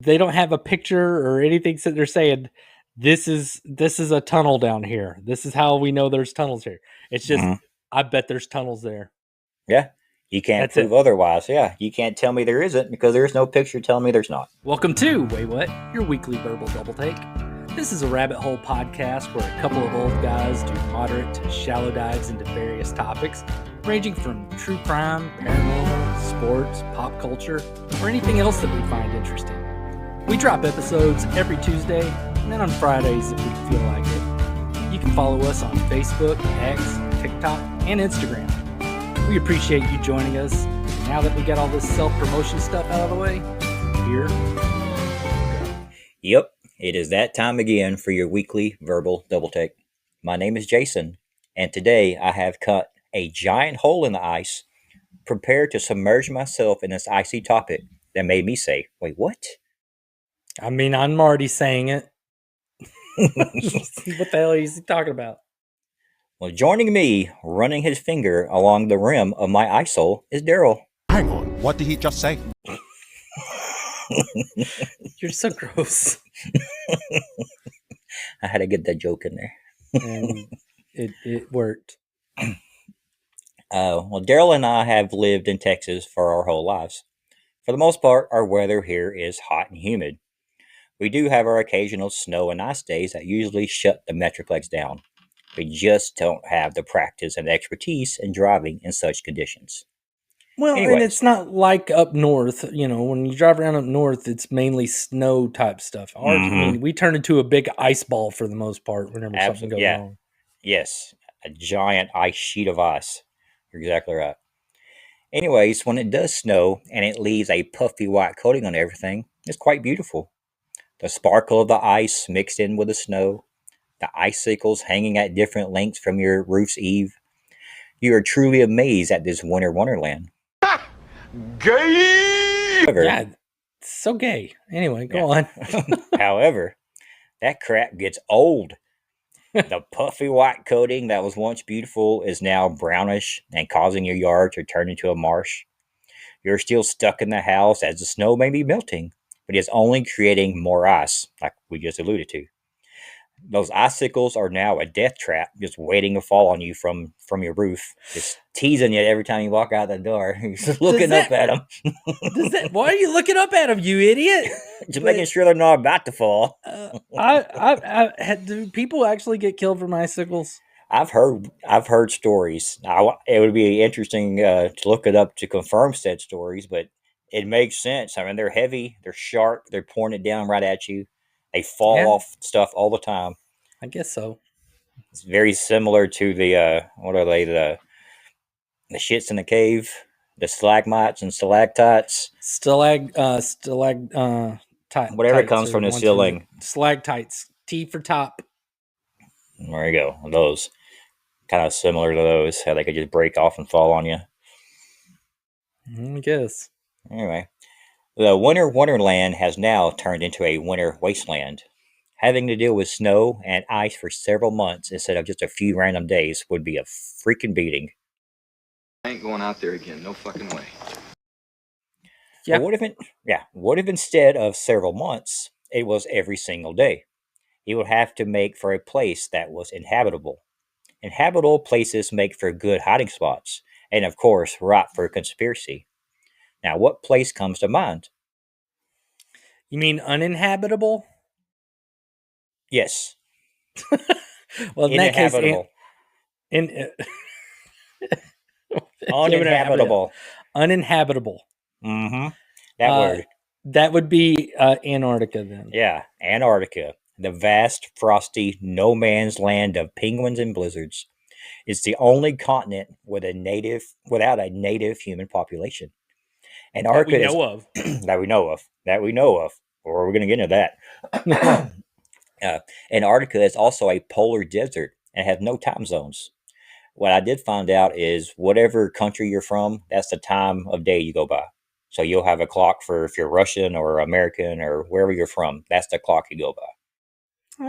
they don't have a picture or anything that they're saying this is a tunnel down here. This is how we know there's tunnels here. It's just I bet there's tunnels there. Yeah. You can't prove otherwise. Yeah. You can't tell me there isn't because there's no picture telling me there's not. Welcome to Waywut, your weekly verbal double take. This is a rabbit hole podcast where a couple of old guys do moderate to shallow dives into various topics, ranging from true crime, paranormal, sports, pop culture, or anything else that we find interesting. We drop episodes every Tuesday, and then on Fridays if we feel like it. You can follow us on Facebook, X, TikTok, and Instagram. We appreciate you joining us. And now that we got all this self-promotion stuff out of the way, here we go. Yep, it is that time again for your weekly verbal double take. My name is Jason, and today I have cut a giant hole in the ice, prepared to submerge myself in this icy topic that made me say, wait, what? I mean, I'm already saying it. What the hell is he talking about? Well, joining me, running his finger along the rim of my ice hole, is Darrell. Hang on, what did he just say? You're so gross. I had to get that joke in there. And it worked. Well, Darrell and I have lived in Texas for our whole lives. For the most part, our weather here is hot and humid. We do have our occasional snow and ice days that usually shut the Metroplex down. We just don't have the practice and expertise in driving in such conditions. Well, and it's not like up north. You know, when you drive around up north, it's mainly snow type stuff. I mean, we turn into a big ice ball for the most part whenever something goes wrong. Yes, a giant ice sheet of ice. You're exactly right. Anyways, when it does snow and it leaves a puffy white coating on everything, it's quite beautiful. The sparkle of the ice mixed in with the snow, the icicles hanging at different lengths from your roof's eave. You are truly amazed at this winter wonderland. Gay! However, Yeah, it's so gay. Anyway, go on. However, that crap gets old. The puffy white coating that was once beautiful is now brownish and causing your yard to turn into a marsh. You're still stuck in the house as the snow may be melting, but it's only creating more ice, like we just alluded to. Those icicles are now a death trap, just waiting to fall on you from your roof, just teasing you every time you walk out the door. You're just looking up at them. Why are you looking up at them, you idiot? Just making sure they're not about to fall. Do people actually get killed from icicles? I've heard stories. It would be interesting to look it up to confirm said stories, but it makes sense. I mean, they're heavy, they're sharp, they're pouring it down right at you. They fall off stuff all the time. I guess so. It's very similar to the what are they, the shits in the cave, the stalagmites and stalactites, whatever comes from the ceiling. Stalactites, T for top. There you go. Those kind of similar to those, how they could just break off and fall on you. I guess. Anyway, the winter wonderland has now turned into a winter wasteland. Having to deal with snow and ice for several months instead of just a few random days would be a freaking beating. I ain't going out there again. No fucking way. Yeah. What if instead of several months, it was every single day? It would have to make for a place that was inhabitable. Inhabitable places make for good hiding spots, and of course, ripe for conspiracy. Now, what place comes to mind? You mean uninhabitable? Yes. Well, in that case, uninhabitable. Uninhabitable. Mm-hmm. That word. That would be Antarctica then. Yeah, Antarctica. The vast, frosty, no man's land of penguins and blizzards. It's the only continent without a native human population. Antarctica that we know of. Or we're going to get into that. Antarctica is also a polar desert and has no time zones. What I did find out is whatever country you're from, that's the time of day you go by. So you'll have a clock for if you're Russian or American or wherever you're from. That's the clock you go by.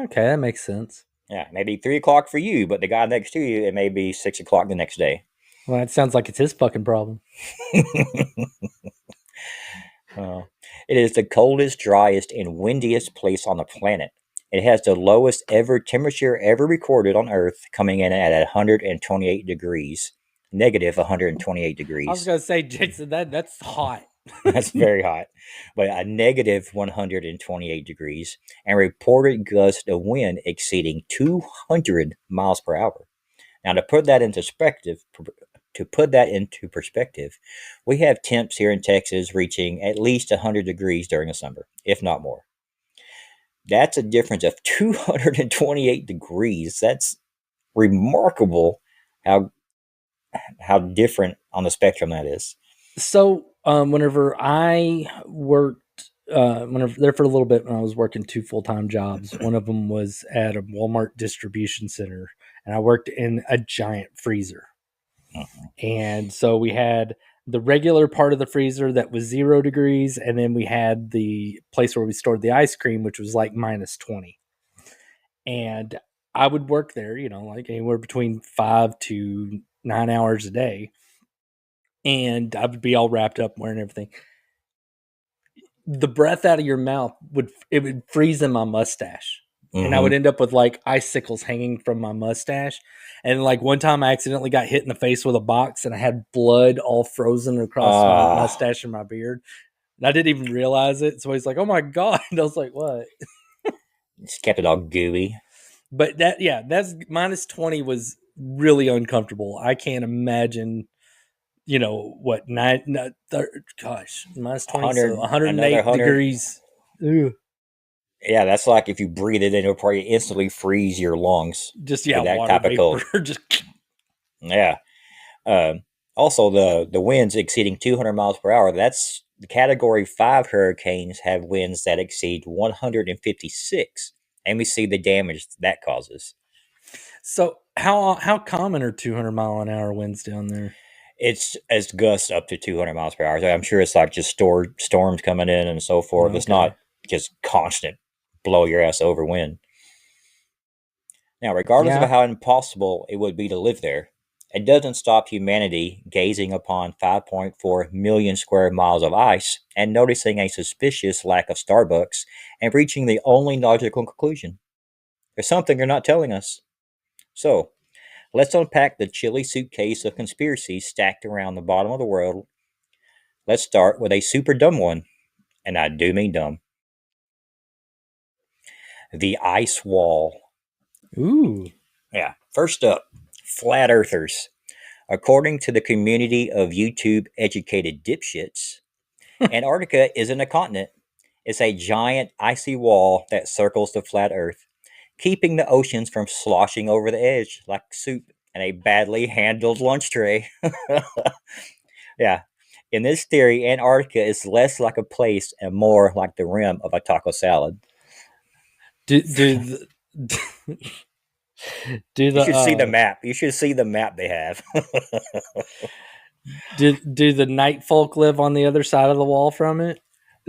Okay, that makes sense. Yeah, maybe 3 o'clock for you, but the guy next to you, it may be 6 o'clock the next day. Well, that sounds like it's his fucking problem. It is the coldest, driest, and windiest place on the planet. It has the lowest ever temperature ever recorded on Earth, coming in at 128 degrees, negative 128 I was degrees. gonna say, Jason, that's hot. That's very hot, but a negative 128 degrees, and reported gusts of wind exceeding 200 miles per hour. Now, to put that into perspective, we have temps here in Texas reaching at least 100 degrees during the summer, if not more. That's a difference of 228 degrees. That's remarkable how different on the spectrum that is. So, whenever I worked, whenever there for a little bit, when I was working 2 full-time jobs, one of them was at a Walmart distribution center, and I worked in a giant freezer. And so we had the regular part of the freezer that was 0 degrees, and then we had the place where we stored the ice cream, which was like minus 20. And I would work there, like anywhere between 5 to 9 hours a day. And I would be all wrapped up wearing everything. The breath out of your mouth would freeze in my mustache. And I would end up with like icicles hanging from my mustache. And like one time I accidentally got hit in the face with a box and I had blood all frozen across my mustache and my beard. And I didn't even realize it. So he's like, oh my God. And I was like, what? Just kept it all gooey. But that's minus 20 was really uncomfortable. I can't imagine, what, minus 20, so 108 degrees. Ew. Yeah, that's like if you breathe it in, it'll probably instantly freeze your lungs. Just, that water type vapor. Of cold. Yeah. Also, the winds exceeding 200 miles per hour, that's the Category 5 hurricanes have winds that exceed 156. And we see the damage that causes. So how common are 200-mile-an-hour winds down there? It's gusts up to 200 miles per hour. So I'm sure it's like just storms coming in and so forth. Okay. It's not just constant blow your ass over wind. Now, regardless of how impossible it would be to live there, it doesn't stop humanity gazing upon 5.4 million square miles of ice and noticing a suspicious lack of Starbucks and reaching the only logical conclusion. There's something they're not telling us. So, let's unpack the chilly suitcase of conspiracies stacked around the bottom of the world. Let's start with a super dumb one, and I do mean dumb. The ice wall. Ooh. Yeah. First up, flat earthers. According to the community of YouTube educated dipshits, Antarctica isn't a continent. It's a giant icy wall that circles the flat earth, keeping the oceans from sloshing over the edge like soup in a badly handled lunch tray. Yeah. In this theory, Antarctica is less like a place and more like the rim of a taco salad. You should see the map. You should see the map they have. do the night folk live on the other side of the wall from it?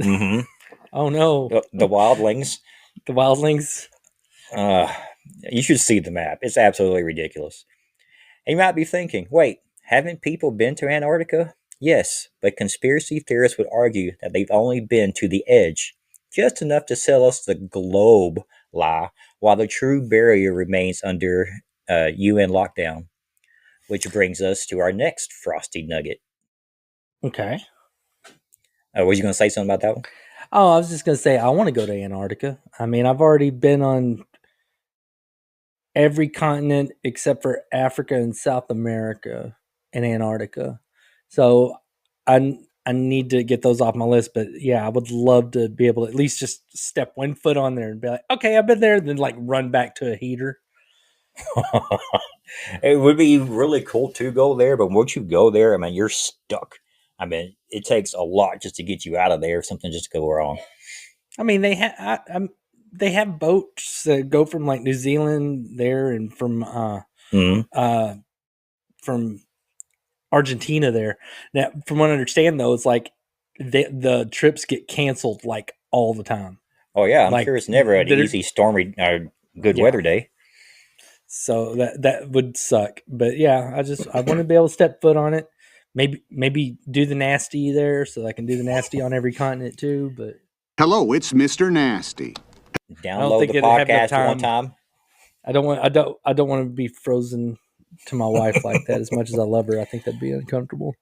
Mm-hmm. Oh no. The wildlings. The wildlings. You should see the map. It's absolutely ridiculous. And you might be thinking, wait, haven't people been to Antarctica? Yes, but conspiracy theorists would argue that they've only been to the edge, just enough to sell us the globe lie, while the true barrier remains under UN lockdown. Which brings us to our next frosty nugget. Okay. Were you going to say something about that one? Oh, I was just going to say, I want to go to Antarctica. I mean, I've already been on every continent except for Africa and South America and Antarctica. So I need to get those off my list. But yeah, I would love to be able to at least just step one foot on there and be like, okay, I've been there. And then like run back to a heater. It would be really cool to go there. But once you go there, I mean, you're stuck. I mean, it takes a lot just to get you out of there if something just go wrong. I mean, they have boats that go from like New Zealand there and from Argentina there. Now, from what I understand, though, it's like the trips get canceled like all the time. Oh yeah, I'm sure it's never an easy, stormy, good weather day. So that would suck. But yeah, I want to be able to step foot on it. maybe do the nasty there, so I can do the nasty on every continent too. But Hello, it's Mr. Nasty. I don't Download think the it'd have enough podcast one time. time. I don't want to be frozen to my wife like that. As much as I love her, I think that'd be uncomfortable.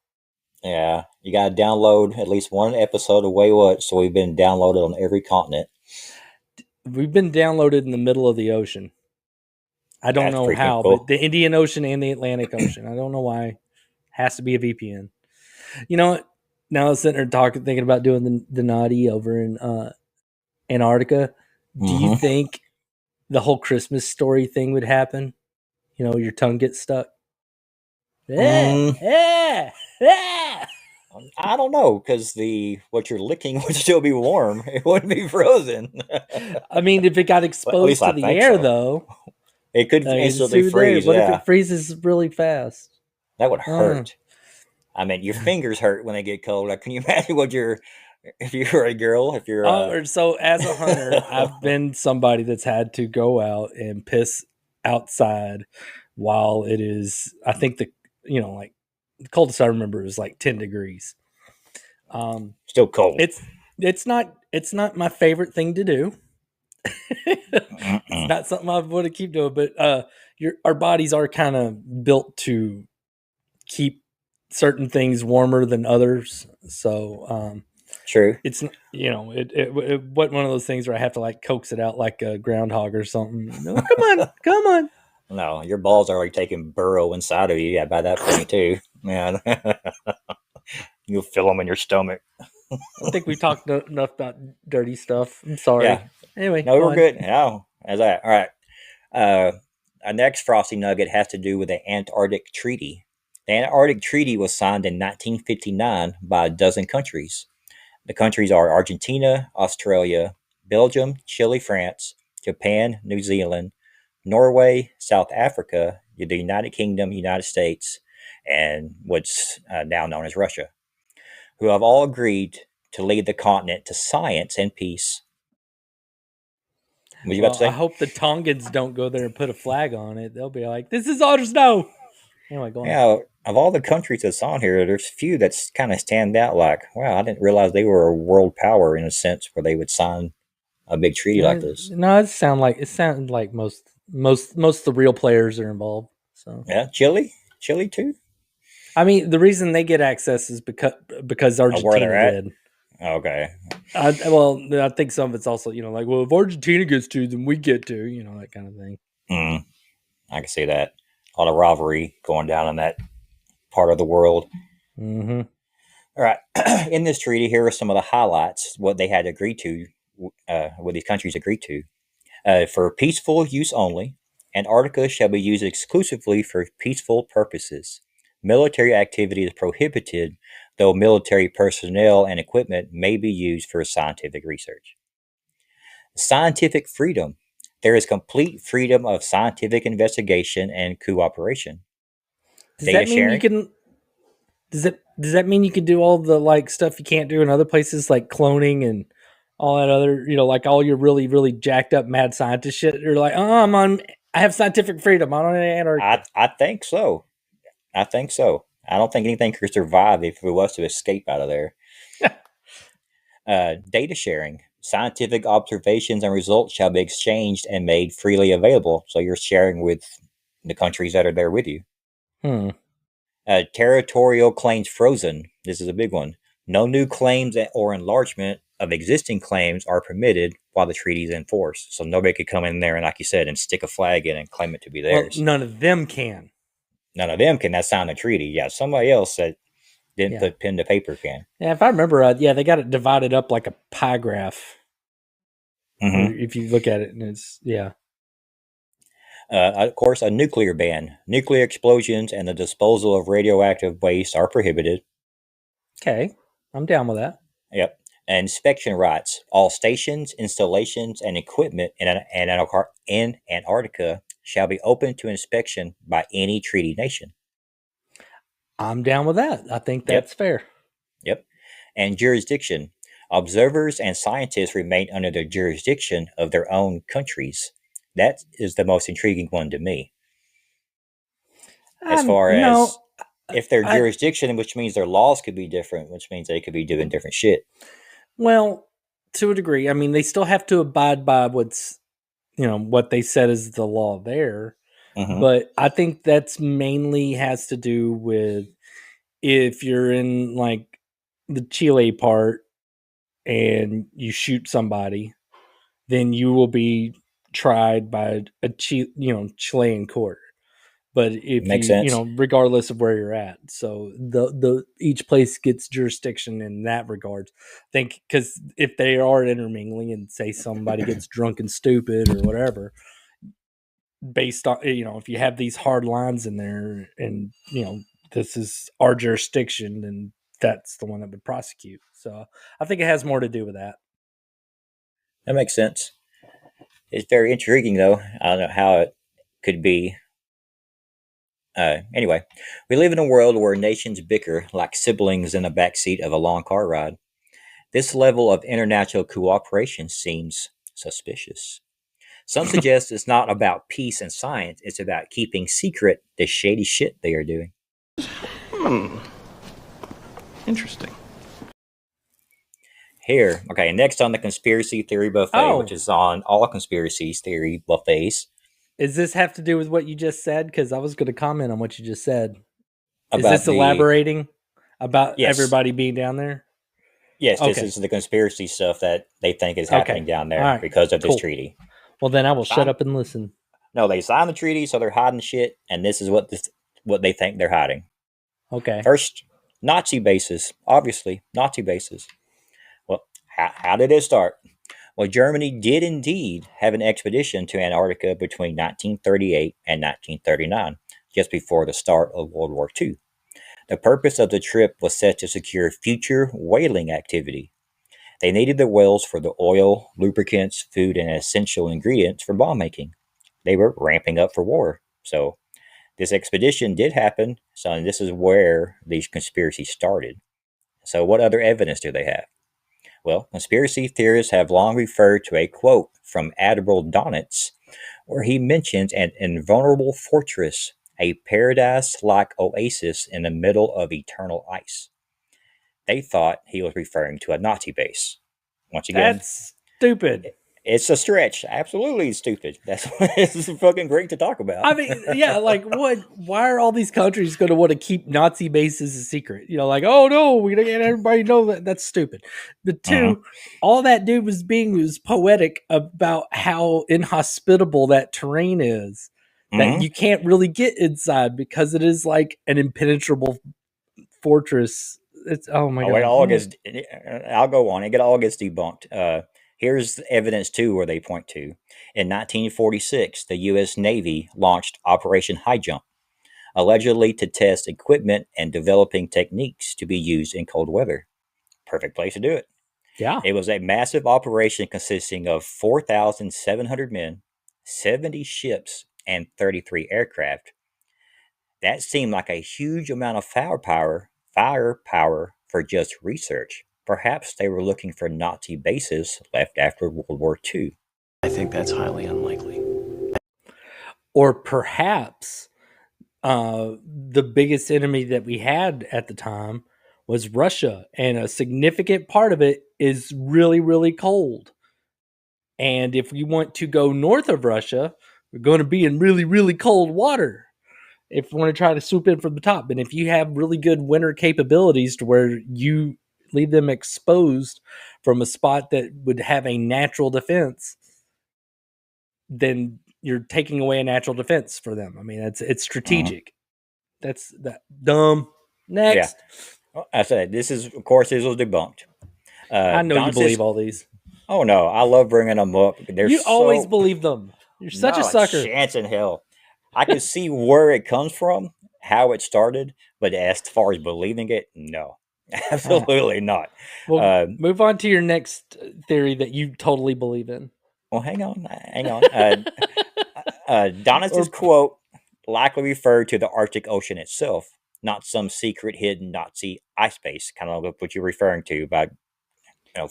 Yeah, you got to download at least one episode of Waywut, so we've been downloaded on every continent. We've been downloaded in the middle of the ocean. I don't know how, cool. but the Indian Ocean and the Atlantic Ocean. I don't know why. Has to be a VPN. You know what? Now I was sitting there thinking about doing the naughty over in Antarctica. Do you think the whole Christmas story thing would happen? You know, your tongue gets stuck. I don't know, because what you're licking would still be warm. It wouldn't be frozen. I mean, if it got exposed to the air, though, it could instantly freeze. What if it freezes really fast? That would hurt. I mean, your fingers hurt when they get cold. Like, can you imagine if you're a girl, if you're so as a hunter, I've been somebody that's had to go out and piss outside while it is, I think like the coldest I remember was like 10 degrees. Still cold. It's not my favorite thing to do. It's not something I want to keep doing, but our bodies are kind of built to keep certain things warmer than others. So true. It's it wasn't one of those things where I have to like coax it out like a groundhog or something. No, come on. No, your balls are like taking burrow inside of you. Yeah, by that point too, man. You'll feel them in your stomach. I think we talked enough about dirty stuff. I'm sorry. Yeah. Anyway, no, we're good. No, as that. All right. Our next frosty nugget has to do with the Antarctic Treaty. The Antarctic Treaty was signed in 1959 by a dozen countries. The countries are Argentina, Australia, Belgium, Chile, France, Japan, New Zealand, Norway, South Africa, the United Kingdom, United States, and what's now known as Russia, who have all agreed to lead the continent to science and peace. What you about to say? I hope the Tongans don't go there and put a flag on it. They'll be like, "This is ours now." Anyway, go on. Yeah, of all the countries that's on here, there's few that's kind of stand out. Like, wow, I didn't realize they were a world power in a sense where they would sign a big treaty like this. No, it sounded like most of the real players are involved. So yeah, Chile too. I mean, the reason they get access is because Argentina did. Okay. I think some of it's also, like, well, if Argentina gets to, then we get to, that kind of thing. I can see that. A lot of rivalry going down in that part of the world. Mm-hmm. All right. In this treaty, here are some of the highlights, what they had agreed to, what these countries agreed to. For peaceful use only, Antarctica shall be used exclusively for peaceful purposes. Military activity is prohibited, though military personnel and equipment may be used for scientific research. Scientific freedom. There is complete freedom of scientific investigation and cooperation. Does that mean you can do all the like stuff you can't do in other places, like cloning and all that other, like all your really, really jacked up mad scientist shit? You're like, I have scientific freedom. I'm on Antarctica. I think so. I don't think anything could survive if it was to escape out of there. Data sharing. Scientific observations and results shall be exchanged and made freely available. So you're sharing with the countries that are there with you. Territorial claims frozen. This is a big one. No new claims or enlargement of existing claims are permitted while the treaty is in force. So nobody could come in there and, like you said, and stick a flag in and claim it to be theirs. Well, none of them can. None of them can. That's sign the treaty. Yeah, somebody else that didn't put pen to paper can. Yeah, if I remember, they got it divided up like a pie graph. Mm-hmm. If you look at it, and it's Of course, a nuclear ban. Nuclear explosions and the disposal of radioactive waste are prohibited. Okay, I'm down with that. Yep. And inspection rights. All stations, installations, and equipment in Antarctica shall be open to inspection by any treaty nation. I'm down with that. I think that's fair. Yep. And jurisdiction. Observers and scientists remain under the jurisdiction of their own countries. That is the most intriguing one to me. As far as if their jurisdiction, which means their laws could be different, which means they could be doing different shit. Well, to a degree. I mean, they still have to abide by what's, what they said is the law there. Mm-hmm. But I think that's mainly has to do with if you're in like the Chile part and you shoot somebody, then you will be tried by a Chilean court. But if Makes you, sense. regardless of where you're at, so the each place gets jurisdiction in that regard. I think because if they are intermingling and say somebody gets drunk and stupid or whatever, based on if you have these hard lines in there, and this is our jurisdiction, then that's the one that would prosecute. So I think it has more to do with that. That makes sense. It's very intriguing, though. I don't know how it could be. Anyway, we live in a world where nations bicker like siblings in the backseat of a long car ride. This level of international cooperation seems suspicious. Some suggest it's not about peace and science, it's about keeping secret the shady shit they are doing. Interesting. Here, okay, next on the conspiracy theory buffet, which is on all conspiracies theory buffets. Does this have to do with what you just said? Because I was going to comment on what you just said. Is this elaborating about everybody being down there? Yes, this is the conspiracy stuff that they think is happening down there because of this treaty. Well, then I will shut up and listen. No, they signed the treaty, so they're hiding shit, and this is what they think they're hiding. Okay. First, Nazi bases. Obviously, Nazi bases. Well, how did it start? Well, Germany did indeed have an expedition to Antarctica between 1938 and 1939, just before the start of World War II. The purpose of the trip was set to secure future whaling activity. They needed the whales for the oil, lubricants, food, and essential ingredients for bomb making. They were ramping up for war. So this expedition did happen, and this is where these conspiracies started. So what other evidence do they have? Well, conspiracy theorists have long referred to a quote from Admiral Donitz, where he mentions an invulnerable fortress, a paradise-like oasis in the middle of eternal ice. They thought he was referring to a Nazi base. Once again, that's stupid. It's a stretch. Absolutely stupid. That's why it's fucking great to talk about. I mean, yeah, like what? Why are all these countries going to want to keep Nazi bases a secret? Like, oh no, we don't get everybody know that. That's stupid. But two, all that dude was poetic about how inhospitable that terrain is. That you can't really get inside because it is like an impenetrable fortress. It's oh my god. I'll go on. It all gets debunked. Here's evidence, too, where they point to. In 1946, the U.S. Navy launched Operation High Jump, allegedly to test equipment and developing techniques to be used in cold weather. Perfect place to do it. Yeah. It was a massive operation consisting of 4,700 men, 70 ships, and 33 aircraft. That seemed like a huge amount of firepower for just research. Perhaps they were looking for Nazi bases left after World War II. I think that's highly unlikely. Or perhaps the biggest enemy that we had at the time was Russia, and a significant part of it is really, really cold. And if we want to go north of Russia, we're going to be in really, really cold water if we want to try to swoop in from the top. And if you have really good winter capabilities to where you leave them exposed from a spot that would have a natural defense, then you're taking away a natural defense for them. I mean, it's strategic. That's that dumb. Next. Yeah. I said, this was debunked. I know you believe all these. Oh no, I love bringing them up. You always believe them. You're such a sucker. Chance in hell. I can see where it comes from, how it started, but as far as believing it, no. Absolutely not. Well, move on to your next theory that you totally believe in. Well, hang on. Donitz's quote likely referred to the Arctic Ocean itself, not some secret hidden Nazi ice base, kind of like what you're referring to about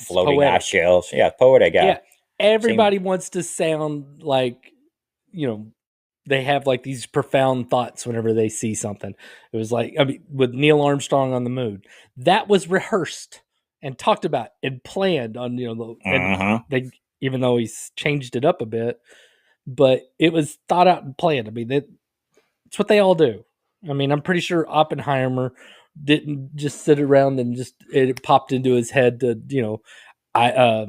floating ice shells. Yeah, poetic guy. Yeah, everybody wants to sound like they have like these profound thoughts whenever they see something. It was like, I mean, with Neil Armstrong on the moon, that was rehearsed and talked about and planned on, and they, even though he's changed it up a bit, but it was thought out and planned. I mean, it's what they all do. I mean, I'm pretty sure Oppenheimer didn't just sit around and just it popped into his head to, I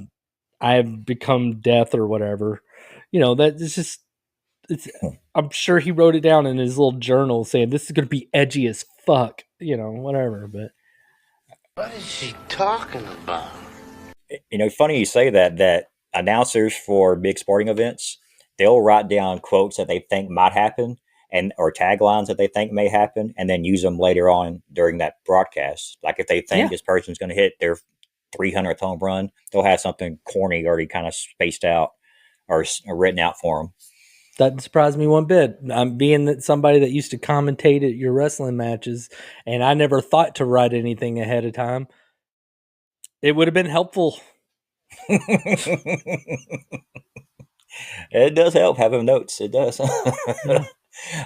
have become death or whatever. That it's just I'm sure he wrote it down in his little journal saying this is going to be edgy as fuck, whatever. But what is she talking about? Funny you say that announcers for big sporting events, they'll write down quotes that they think might happen or taglines that they think may happen, and then use them later on during that broadcast. Like if they think this person's going to hit their 300th home run, they'll have something corny already kind of spaced out or written out for them. Doesn't surprise me one bit. I'm being that somebody that used to commentate at your wrestling matches, and I never thought to write anything ahead of time. It would have been helpful. It does help having notes. It does.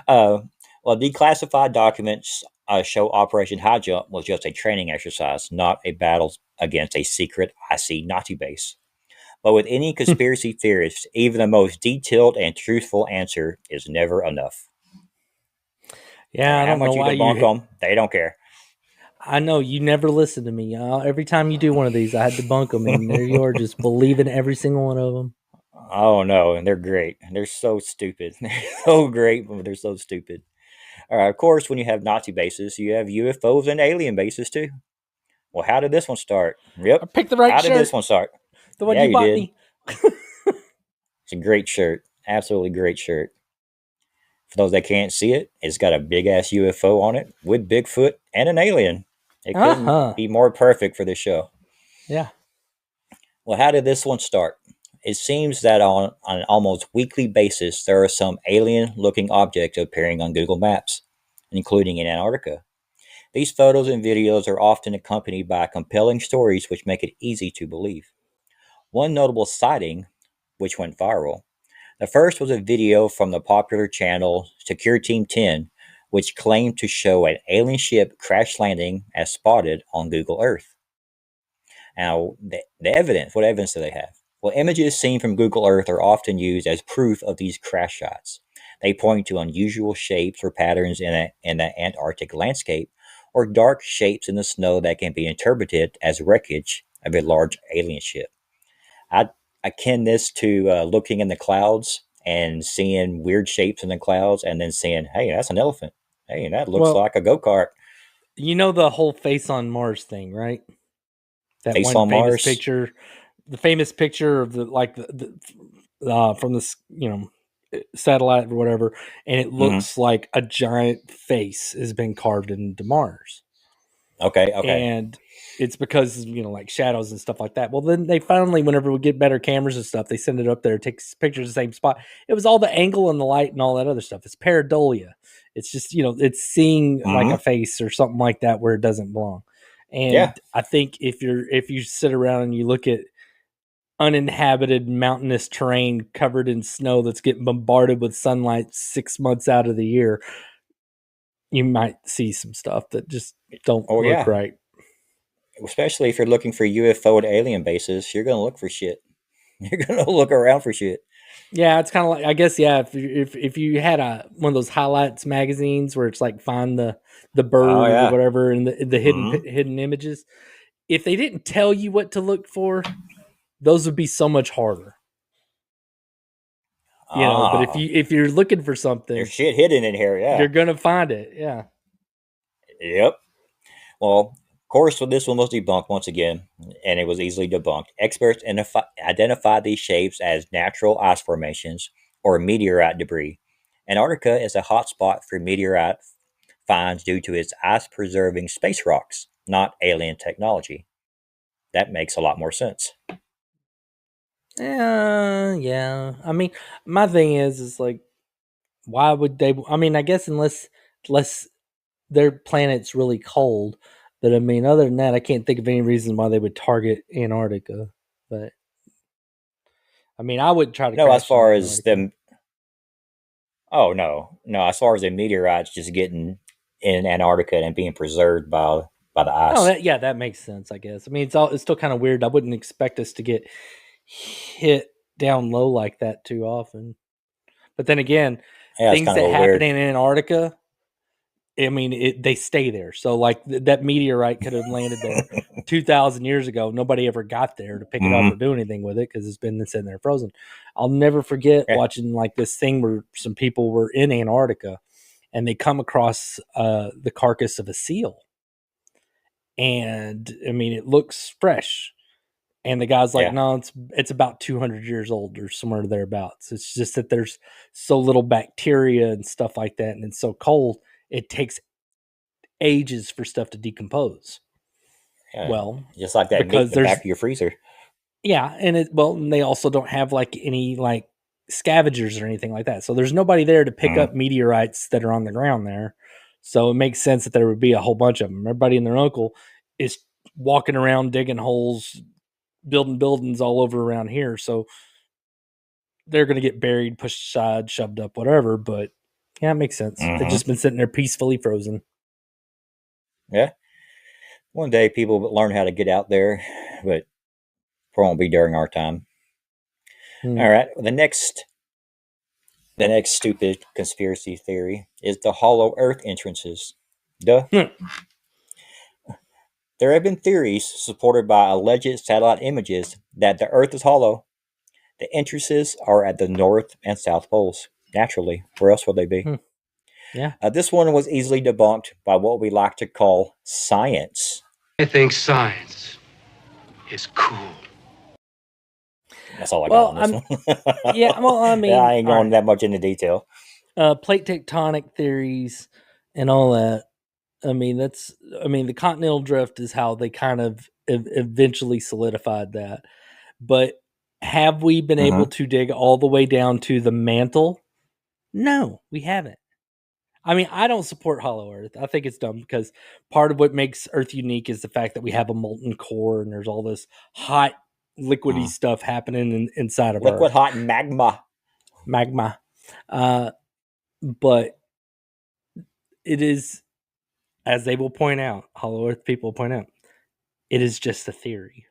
Well, declassified documents show Operation High Jump was just a training exercise, not a battle against a secret icy Nazi base. But with any conspiracy theorist, even the most detailed and truthful answer is never enough. Yeah, I don't know why you them, they don't care. I know you never listen to me. Every time you do one of these, I had to bunk them, and there you are, just believing every single one of them. Oh no, and they're great. They're so stupid. They're so great, but they're so stupid. All right, of course, when you have Nazi bases, you have UFOs and alien bases too. Well, how did this one start? Yep, I picked the right shirt. How did this one start? The one you bought me. It's a great shirt. Absolutely great shirt. For those that can't see it, it's got a big ass UFO on it with Bigfoot and an alien. It couldn't be more perfect for this show. Yeah. Well, how did this one start? It seems that on an almost weekly basis, there are some alien-looking objects appearing on Google Maps, including in Antarctica. These photos and videos are often accompanied by compelling stories which make it easy to believe. One notable sighting, which went viral. The first was a video from the popular channel Secure Team 10, which claimed to show an alien ship crash landing as spotted on Google Earth. Now, the evidence, what evidence do they have? Well, images seen from Google Earth are often used as proof of these crash shots. They point to unusual shapes or patterns in the Antarctic landscape, or dark shapes in the snow that can be interpreted as wreckage of a large alien ship. I akin this to looking in the clouds and seeing weird shapes in the clouds, and then saying, "Hey, that's an elephant. Hey, that looks like a go-kart." You know the whole Face on Mars thing, right? That Face one on famous Mars picture. The famous picture of from this, satellite or whatever, and it looks like a giant face has been carved into Mars. Okay. And it's because, like shadows and stuff like that. Well, then they finally, whenever we get better cameras and stuff, they send it up there, takes pictures of the same spot. It was all the angle and the light and all that other stuff. It's pareidolia. It's just, it's seeing like a face or something like that where it doesn't belong. And I think if you sit around and you look at uninhabited mountainous terrain covered in snow that's getting bombarded with sunlight 6 months out of the year, you might see some stuff that just don't look right. Especially if you're looking for UFO and alien bases, you're going to look for shit. You're going to look around for shit. Yeah, it's kind of like, I guess, if you had one of those highlights magazines where it's like find the bird or whatever and the hidden images, if they didn't tell you what to look for, those would be so much harder. But if you're looking for something, there's shit hidden in here. Yeah, you're gonna find it. Yeah. Yep. Well, of course, this one was debunked once again, and it was easily debunked. Experts identified these shapes as natural ice formations or meteorite debris. Antarctica is a hotspot for meteorite finds due to its ice-preserving space rocks, not alien technology. That makes a lot more sense. Yeah. I mean, my thing is like, why would they? I mean, I guess unless their planet's really cold, but I mean, other than that, I can't think of any reason why they would target Antarctica. But I mean, I would try to. No, as far as them. Oh no. As far as the meteorites just getting in Antarctica and being preserved by the Oh, ice. that makes sense, I guess. I mean, it's still kind of weird. I wouldn't expect us to get hit down low like that too often. But then again, Yeah, it's things kind of that a happen weird. in Antarctica, I mean, they stay there. So like that meteorite could have landed there 2,000 years ago. Nobody ever got there to pick it up or Mhm. do anything with it because it's been sitting there frozen. I'll never forget Yeah. watching like this thing where some people were in Antarctica and they come across the carcass of a seal. And I mean, it looks fresh. And the guy's like, Yeah. no, it's about 200 years old or somewhere thereabouts. It's just that there's so little bacteria and stuff like that, and it's so cold, it takes ages for stuff to decompose. Yeah. Well, Just like that meat in because the there's back of your freezer. yeah, and they also don't have like any like scavengers or anything like that. So there's nobody there to pick Mhm. up meteorites that are on the ground there. So it makes sense that there would be a whole bunch of them. Everybody and their uncle is walking around digging holes, building buildings all over around here. So they're going to get buried, pushed aside, shoved up, whatever. But yeah, it makes sense. They've Mhm. just been sitting there peacefully frozen. Yeah. One day people will learn how to get out there, but it won't be during our time. Hmm. All right. The next stupid conspiracy theory is the hollow Earth entrances. Duh. There have been theories supported by alleged satellite images that the Earth is hollow. The entrances are at the North and South poles. Naturally, where else would they be? Hmm. Yeah. This one was easily debunked by what we like to call science. I think science is cool. That's all I got Well, on this one. yeah. Well, I Yeah, I mean, ain't all going right. that much into detail. Plate tectonic theories and all that. I mean, the continental drift is how they kind of eventually solidified that. But have we been able Mm-hmm. to dig all the way down to the mantle? No, we haven't. I mean, I don't support Hollow Earth. I think it's dumb because part of what makes Earth unique is the fact that we have a molten core and there's all this hot, liquidy Mm. stuff happening inside of Liquid Earth, hot magma. magma. Uh, but it is, as they will point out, Hollow Earth people point out, it is just a theory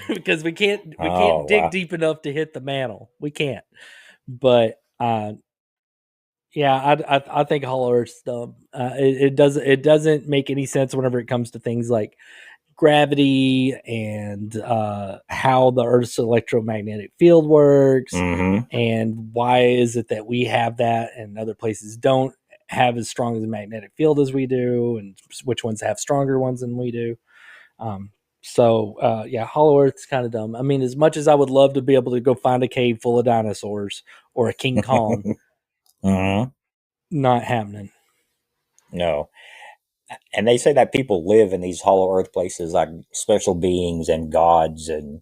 because we can't Oh dig wow. deep enough to hit the mantle. We can't. But yeah, I think Hollow Earth's dumb. It doesn't make any sense whenever it comes to things like gravity and how the Earth's electromagnetic field works, Mm-hmm. and why is it that we have that and other places don't have as strong as a magnetic field as we do, and which ones have stronger ones than we do. Um, yeah, Hollow Earth's kind of dumb. I mean, as much as I would love to be able to go find a cave full of dinosaurs or a King Kong, Mm-hmm. not happening. No. And they say that people live in these hollow earth places like special beings and gods and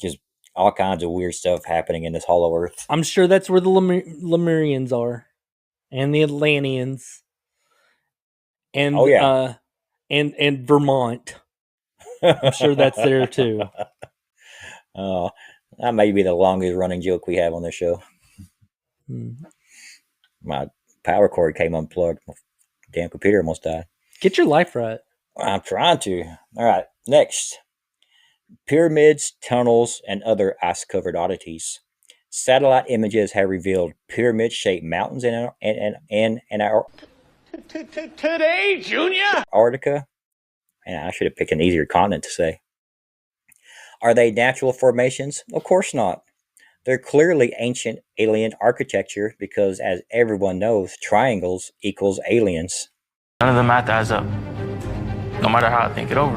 just all kinds of weird stuff happening in this hollow earth. I'm sure that's where the Lemurians are, and the Atlanteans, Oh and yeah. and Vermont. I'm sure that's there too. Oh, that may be the longest running joke we have on this show. Hmm. My power cord came unplugged. My damn computer almost died. Get your life right. I'm trying to. All right, next. Pyramids, tunnels, and other ice covered oddities. Satellite images have revealed pyramid shaped mountains in Today, Junior? Antarctica. And I should have picked an easier continent to say. Are they natural formations? Of course not. They're clearly ancient alien architecture because, as everyone knows, triangles equals aliens. None of the math adds up, no matter how I think it over.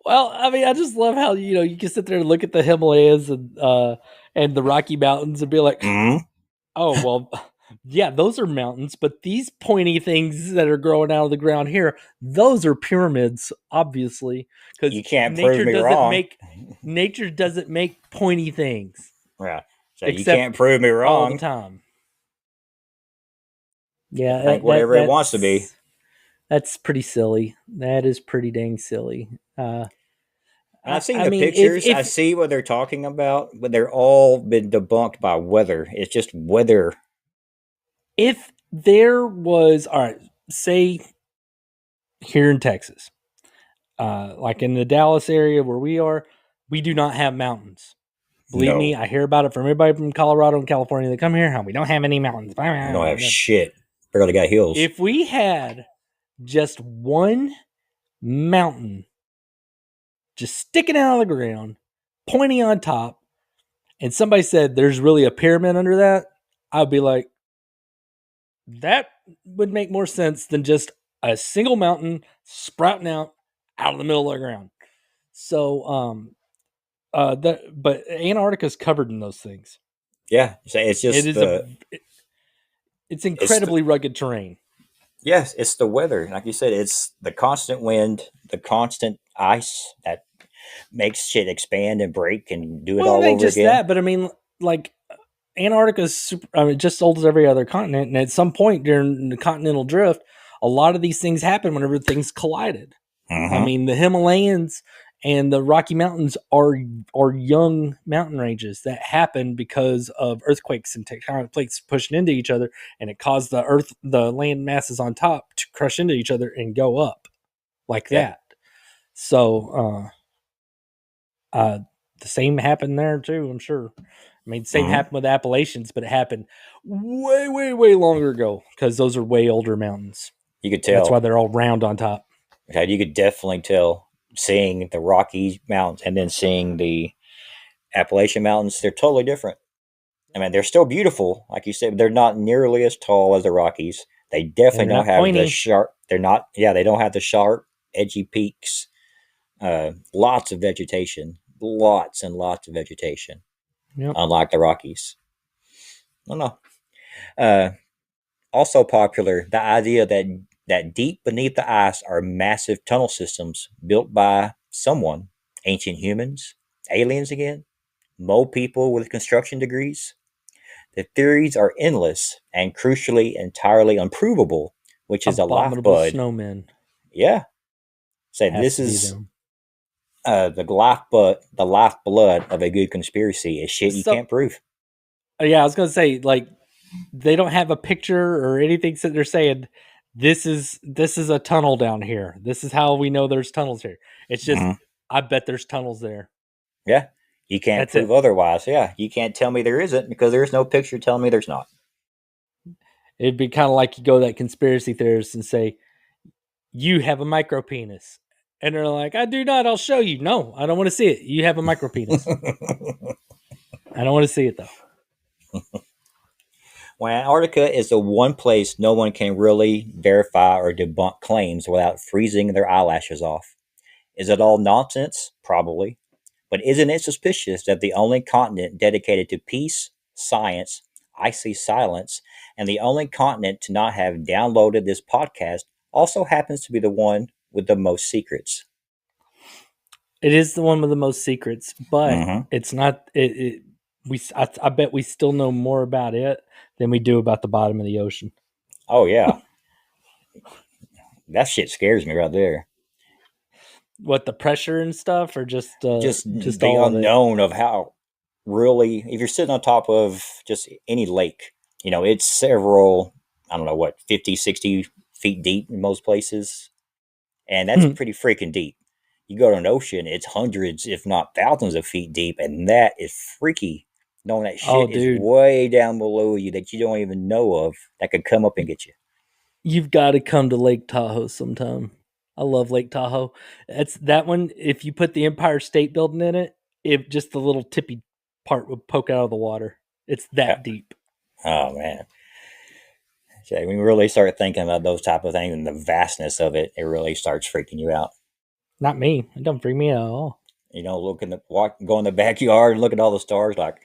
Well, I mean, I just love how you can sit there and look at the Himalayas and the Rocky Mountains and be like, Mm-hmm. oh well, yeah, those are mountains, but these pointy things that are growing out of the ground here, those are pyramids, obviously, because You can't prove me wrong. nature doesn't make pointy things Yeah. So you except can't prove me all the wrong. time. Yeah, Think whatever it wants to be. that's pretty silly. That is pretty dang silly. I've seen I the mean, pictures. I if see what they're talking about, but they're all been debunked by weather. It's just weather. if there was, all right, say here in Texas, like in the Dallas area where we are, we do not have mountains. Believe No, me, I hear about it from everybody from Colorado and California that come here. How we don't have any mountains. we don't have shit. Barely got hills. If we had just one mountain just sticking out of the ground, pointing on top, and somebody said there's really a pyramid under that, I'd be like, that would make more sense than just a single mountain sprouting out of the middle of the ground. So, but Antarctica's covered in those things. Yeah, so it's It just is it's it's incredibly rugged terrain. yes, it's the weather. Like you said, it's the constant wind, the constant ice that makes shit expand and break and do it Well, all it ain't over just again. that, but I mean, like Antarctica's super, I mean, just old as every other continent, and at some point during the continental drift, a lot of these things happen whenever things collided. I mean, the Himalayas and the Rocky Mountains are young mountain ranges that happen because of earthquakes and tectonic plates pushing into each other, and it caused the land masses on top to crush into each other and go up like Yeah. that. So, the same happened there too, I'm sure. I mean, same happened with Appalachians, but it happened way, way, way longer ago because those are way older mountains. You could That's why tell. they're all round on top. Okay, you could definitely tell seeing the Rocky Mountains and then seeing the Appalachian Mountains. They're totally different. I mean, they're still beautiful, like you said, but they're not nearly as tall as the Rockies. They definitely And they're don't not have the pointy. sharp. They're not. Yeah, they don't have the sharp, edgy peaks. Lots of vegetation, lots and lots of vegetation. Yep. Unlike the Rockies. I don't know. Uh, Also popular, the idea that deep beneath the ice are massive tunnel systems built by someone, ancient humans, aliens again, mole people with construction degrees. The theories are endless and crucially entirely unprovable, which is the Abominable lifeblood. snowmen Yeah. So has this to be is them. the lifeblood of a good conspiracy is shit you So, can't prove. yeah, I was gonna say, like, they don't have a picture or anything that they're saying this is a tunnel down here. This is how we know there's tunnels here. It's just Mhm. I bet there's tunnels there. Yeah. You can't That's prove it. otherwise. Yeah. You can't tell me there isn't because there's no picture telling me there's not. It'd be kind of like you go to that conspiracy theorist and say, you have a micro penis. And they're like, I do not, I'll show you. No, I don't want to see it. You have a micro penis. I don't want to see it though. Well, Antarctica is the one place no one can really verify or debunk claims without freezing their eyelashes off. Is it all nonsense? Probably. But isn't it suspicious that the only continent dedicated to peace, science, icy silence, and the only continent to not have downloaded this podcast also happens to be the one with the most secrets? It is the one with the most secrets, but Mhm. it's not. I bet we still know more about it than we do about the bottom of the ocean. Oh, yeah. That shit scares me right there. What, the pressure and stuff, or just Just just the all of it? unknown of how really, if you're sitting on top of just any lake, it's several, I don't know what, 50, 60 feet deep in most places. And that's pretty freaking deep. You go to an ocean, it's hundreds, if not thousands of feet deep. And that is freaky. Knowing that shit Oh, is dude. way down below you that you don't even know of that could come up and get you. You've got to come to Lake Tahoe sometime. I love Lake Tahoe. That's that one. If you put the Empire State Building in it, if just the little tippy part would poke out of the water. It's that deep. Oh, man. So when you really start thinking about those type of things and the vastness of it, it really starts freaking you out. Not me. It don't freak me out at all. Go in the backyard and look at all the stars, like,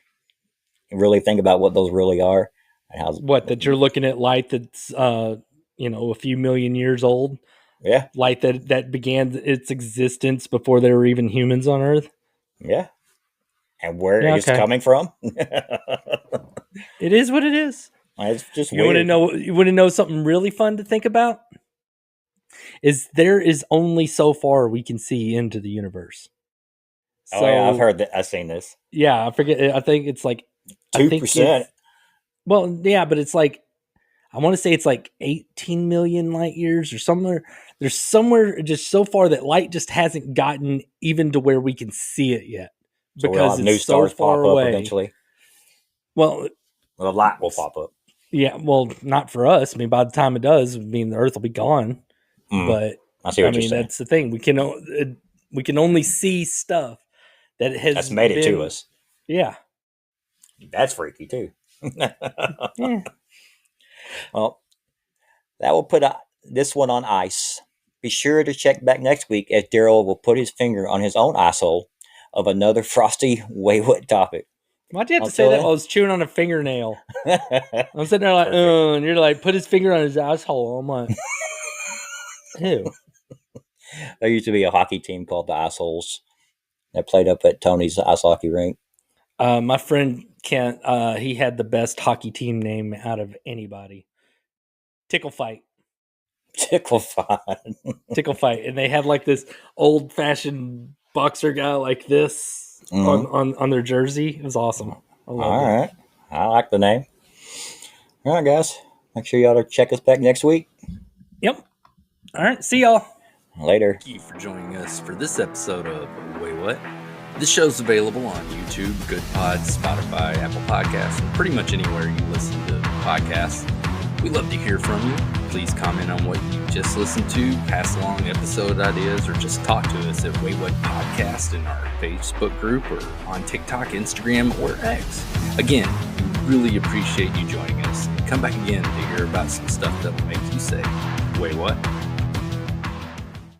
and really think about what those really are. And how, What, that you're looking at light that's a few million years old? yeah, Light that began its existence before there were even humans on Earth? yeah. And where Yeah, it's okay. coming from. It is what it is. It's just You want to weird. know? You want to know something really fun to think about? Is there is only so far we can see into the universe. Oh yeah, I've heard that. I've seen this. Yeah, I forget. I think it's like 2%. Well, yeah, but it's like I want to say it's like 18 million light years or somewhere. There's somewhere just so far that light just hasn't gotten even to where we can see it yet So we'll because have new it's so stars far pop away. up eventually. Well, The light will pop up. yeah, well, not for us. I mean, by the time it does, I mean the Earth will be gone. But I see what you're saying. That's the thing. We can only see stuff that has That's made it to us. Yeah, That's freaky too. yeah. Well, that will put this one on ice. Be sure to check back next week as Darrell will put his finger on his own asshole of another frosty Waywut topic. Why'd you have to say that while I was chewing on a fingernail? I'm sitting there like, and you're like, put his finger on his asshole. I'm like, ew. There used to be a hockey team called the Assholes that played up at Tony's ice hockey rink. My friend Kent, he had the best hockey team name out of anybody. Tickle Fight. Tickle Fight. Tickle Fight. And they had like this old-fashioned boxer guy like this on their jersey. It was awesome. All right. I like the name. All right, guys. Make sure y'all check us back next week. Yep. All right. See y'all. Later. Thank you for joining us for this episode of Waywut. This show's available on YouTube, Good Pods, Spotify, Apple Podcasts, and pretty much anywhere you listen to podcasts. We love to hear from you. Please comment on what you just listened to, pass along episode ideas, or just talk to us at Waywut Podcast in our Facebook group or on TikTok, Instagram, or X. Again, we really appreciate you joining us. Come back again to hear about some stuff that will make you say, "Wait, what?"